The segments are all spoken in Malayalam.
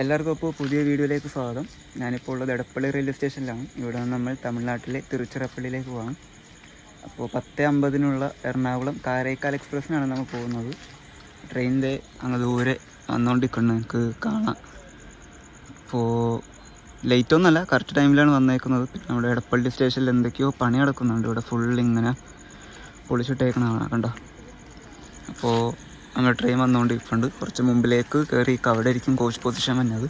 എല്ലാവർക്കും അപ്പോൾ പുതിയ വീഡിയോയിലേക്ക് സ്വാഗതം. ഞാനിപ്പോൾ ഉള്ളത് എടപ്പള്ളി റെയിൽവേ സ്റ്റേഷനിലാണ്. ഇവിടെ നിന്ന് നമ്മൾ തമിഴ്നാട്ടിലെ തിരുച്ചിറപ്പള്ളിയിലേക്ക് പോകാം. അപ്പോൾ 10:50 എറണാകുളം കാരൈക്കാൽ എക്സ്പ്രസ്സിനാണ് നമ്മൾ പോകുന്നത്. ട്രെയിനിൻ്റെ അങ്ങ് ദൂരെ വന്നുകൊണ്ടിരിക്കുന്നത് നിങ്ങൾക്ക് കാണാം. അപ്പോൾ ലേറ്റൊന്നുമല്ല, കറക്റ്റ് ടൈമിലാണ് വന്നേക്കുന്നത്. പിന്നെ നമ്മുടെ എടപ്പള്ളി സ്റ്റേഷനിൽ എന്തൊക്കെയോ പണി നടക്കുന്നുണ്ട്. ഇവിടെ ഫുള്ളിങ്ങനെ പൊളിച്ചിട്ടേക്കണതാണ് കണ്ടോ. അപ്പോൾ അങ്ങനെ ട്രെയിൻ വന്നുകൊണ്ടിരിക്കുന്നുണ്ട്. കുറച്ച് മുമ്പിലേക്ക് കയറി അവിടെ ആയിരിക്കും കോച്ച് പൊസിഷൻ വന്നത്,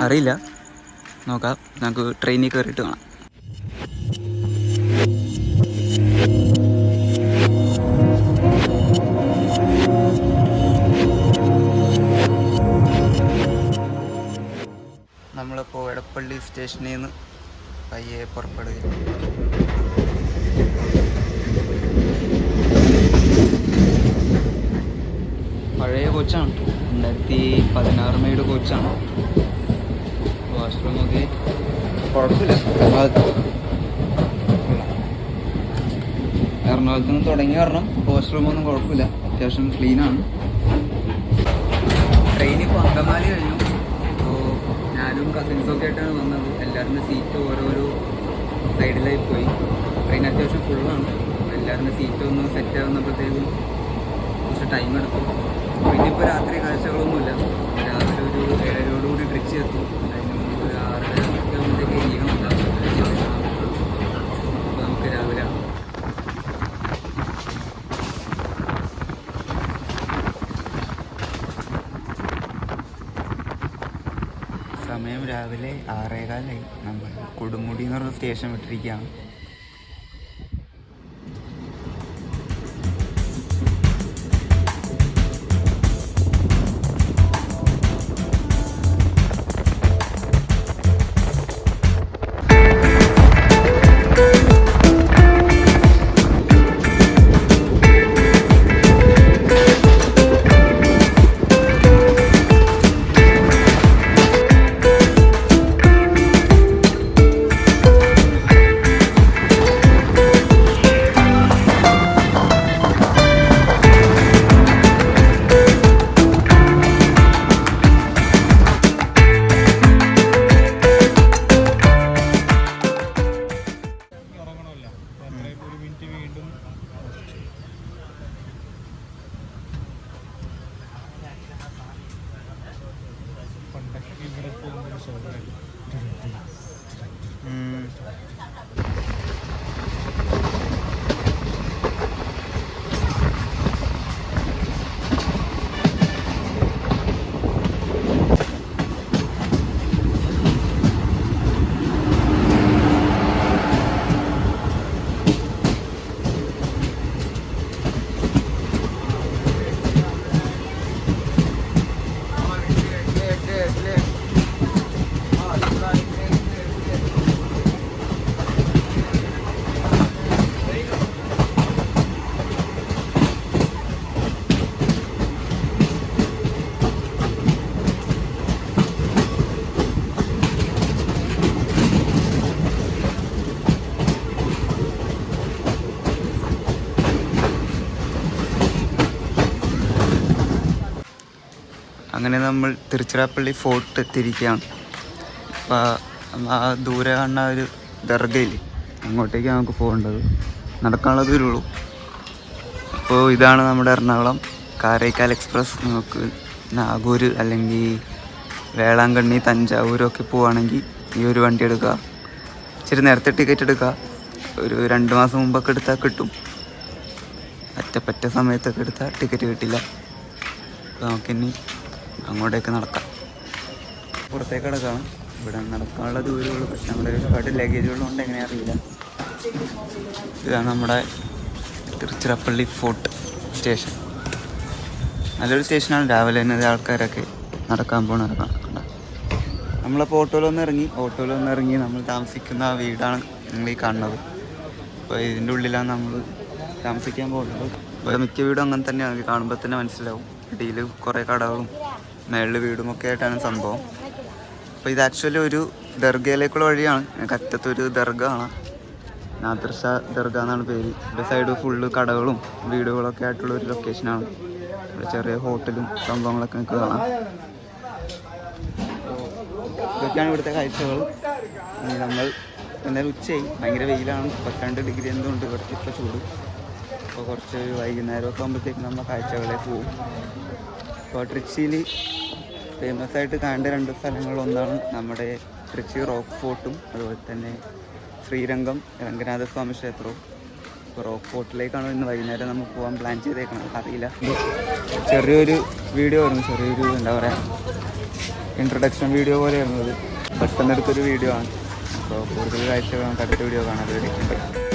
അറിയില്ല, നോക്കാം. നമുക്ക് ട്രെയിനിൽ കയറിയിട്ട് കാണാം. നമ്മളിപ്പോൾ എടപ്പള്ളി സ്റ്റേഷനിൽ നിന്ന് പയ്യെ പുറപ്പെടുകയാണ്. പഴയ കോച്ചാണ്, 2016 മെയ്ഡ് കോച്ചാണ്. വാഷ്റൂമൊക്കെ കുഴപ്പമില്ല. എറണാകുളത്ത് നിന്ന് തുടങ്ങി കാരണം വാഷ്റൂമൊന്നും കുഴപ്പമില്ല, അത്യാവശ്യം ക്ലീനാണ്. ട്രെയിനിപ്പോൾ അങ്കമാലി കഴിഞ്ഞു. അപ്പോൾ ഞാനും കസിൻസൊക്കെ ആയിട്ടാണ് വന്നത്. എല്ലാവരുടെ സീറ്റ് ഓരോരോ സൈഡിലായി പോയി. ട്രെയിൻ അത്യാവശ്യം ഫുള്ളാണ്. എല്ലാവരുടെ സീറ്റ് ഒന്ന് സെറ്റ് ആകുന്നപ്പോഴത്തേക്കും കുറച്ച് ടൈം എടുത്തു. പിന്നെ ഇപ്പോൾ രാത്രി കാഴ്ചകളൊന്നുമില്ല. രാവിലെ ഒരു 7:30 ട്രിച്ച് എത്തും. അതിന് മുമ്പ് 6:30 ആകുമ്പോഴത്തേക്ക് ഇരിക്കണം. അപ്പോൾ നമുക്ക് രാവിലെ സമയം രാവിലെ 6:15. നമ്മൾ കൊടുമുടി എന്ന് പറഞ്ഞ സ്റ്റേഷൻ വിട്ടിരിക്കുകയാണ്. അങ്ങനെ നമ്മൾ തിരുച്ചിറപ്പള്ളി ഫോർട്ട് എത്തിയിരിക്കുകയാണ്. അപ്പോൾ ആ ദൂരെ കാണുന്ന ഒരു ദർഗയില്ലേ, അങ്ങോട്ടേക്ക് നമുക്ക് പോകേണ്ടത്. നടക്കാനുള്ള ദൂരമുള്ളൂ. അപ്പോൾ ഇതാണ് നമ്മുടെ എറണാകുളം കാരൈക്കാൽ എക്സ്പ്രസ്. നമുക്ക് നാഗൂർ അല്ലെങ്കിൽ വേളാങ്കണ്ണി, തഞ്ചാവൂരൊക്കെ പോവുകയാണെങ്കിൽ ഈ ഒരു വണ്ടി എടുക്കുക. ഇച്ചിരി നേരത്തെ ടിക്കറ്റ് എടുക്കുക. ഒരു 2 മാസം മുമ്പൊക്കെ എടുത്താൽ കിട്ടും. അറ്റപ്പറ്റ സമയത്തൊക്കെ എടുത്താൽ ടിക്കറ്റ് കിട്ടില്ല. അപ്പോൾ നമുക്കിനി അങ്ങോട്ടേക്ക് നടക്കാം. പുറത്തേക്ക് കിടക്കാം. ഇവിടെ നടക്കാനുള്ള ദൂരമുള്ളൂ. പക്ഷെ നമ്മുടെ ഒരുപാട് ലഗേജുകളുണ്ട്, എങ്ങനെയാ അറിയില്ല. ഇതാണ് നമ്മുടെ തിരുച്ചിറപ്പള്ളി ഫോർട്ട് സ്റ്റേഷൻ. നല്ലൊരു സ്റ്റേഷനാണ്. രാവിലെ തന്നെ ആൾക്കാരൊക്കെ നടക്കാൻ പോകണം. നമ്മളപ്പോൾ ഓട്ടോയിൽ വന്ന് ഇറങ്ങി നമ്മൾ താമസിക്കുന്ന ആ വീടാണ് നിങ്ങൾ ഈ കാണുന്നത്. അപ്പോൾ ഇതിൻ്റെ ഉള്ളിലാണ് നമ്മൾ താമസിക്കാൻ പോകുന്നത്. അപ്പോൾ മിക്ക വീടും അങ്ങനെ തന്നെയാണ്, കാണുമ്പോൾ തന്നെ മനസ്സിലാവും. ഇടയിൽ കുറേ കടകളും മേളിൽ വീടുമൊക്കെ ആയിട്ടാണ് സംഭവം. അപ്പോൾ ഇത് ആക്ച്വലി ഒരു ദർഗയിലേക്കുള്ള വഴിയാണ്. അറ്റത്തൊരു ദർഗ ആണ്, നാദർഷാ ദർഗ എന്നാണ് പേര്. ഇവിടെ സൈഡ് ഫുള്ള് കടകളും വീടുകളൊക്കെ ആയിട്ടുള്ള ഒരു ലൊക്കേഷനാണ്. ഇവിടെ ചെറിയ ഹോട്ടലും സംഭവങ്ങളൊക്കെ നിങ്ങൾക്ക് കാണാം. ഇതൊക്കെയാണ് ഇവിടുത്തെ കാഴ്ചകൾ. ഇനി നമ്മൾ എന്തായാലും ഉച്ചയായി, ഭയങ്കര വെയിലാണ്, 32 ഡിഗ്രി എന്തുകൊണ്ട് ഇവിടുത്തെ ഇപ്പോൾ ചൂട്. അപ്പോൾ കുറച്ച് വൈകുന്നേരമൊക്കെ ആകുമ്പോഴത്തേക്കും നമ്മൾ കാഴ്ചകളെ പോകും. ഇപ്പോൾ ട്രിച്ചിയിൽ ഫേമസ് ആയിട്ട് കാണേണ്ട 2 സ്ഥലങ്ങളൊന്നാണ് നമ്മുടെ ട്രിച്ചി റോക്ക് ഫോർട്ടും അതുപോലെ തന്നെ ശ്രീരംഗം രംഗനാഥസ്വാമി ക്ഷേത്രവും. ഇപ്പോൾ റോക്ക് ഫോർട്ടിലേക്കാണ് ഇന്ന് വൈകുന്നേരം നമ്മൾ പോകാൻ പ്ലാൻ ചെയ്തേക്കണം, അറിയില്ല. ചെറിയൊരു വീഡിയോ ആയിരുന്നു, ചെറിയൊരു എന്താ പറയുക ഇൻട്രൊഡക്ഷൻ വീഡിയോ പോലെയായിരുന്നു. അത് പെട്ടെന്നെടുത്തൊരു വീഡിയോ ആണ്. അപ്പോൾ കൂടുതൽ കാഴ്ചകൾ നമുക്ക് അടുത്ത വീഡിയോ കാണാൻ വേണ്ടിയിട്ടുണ്ട്.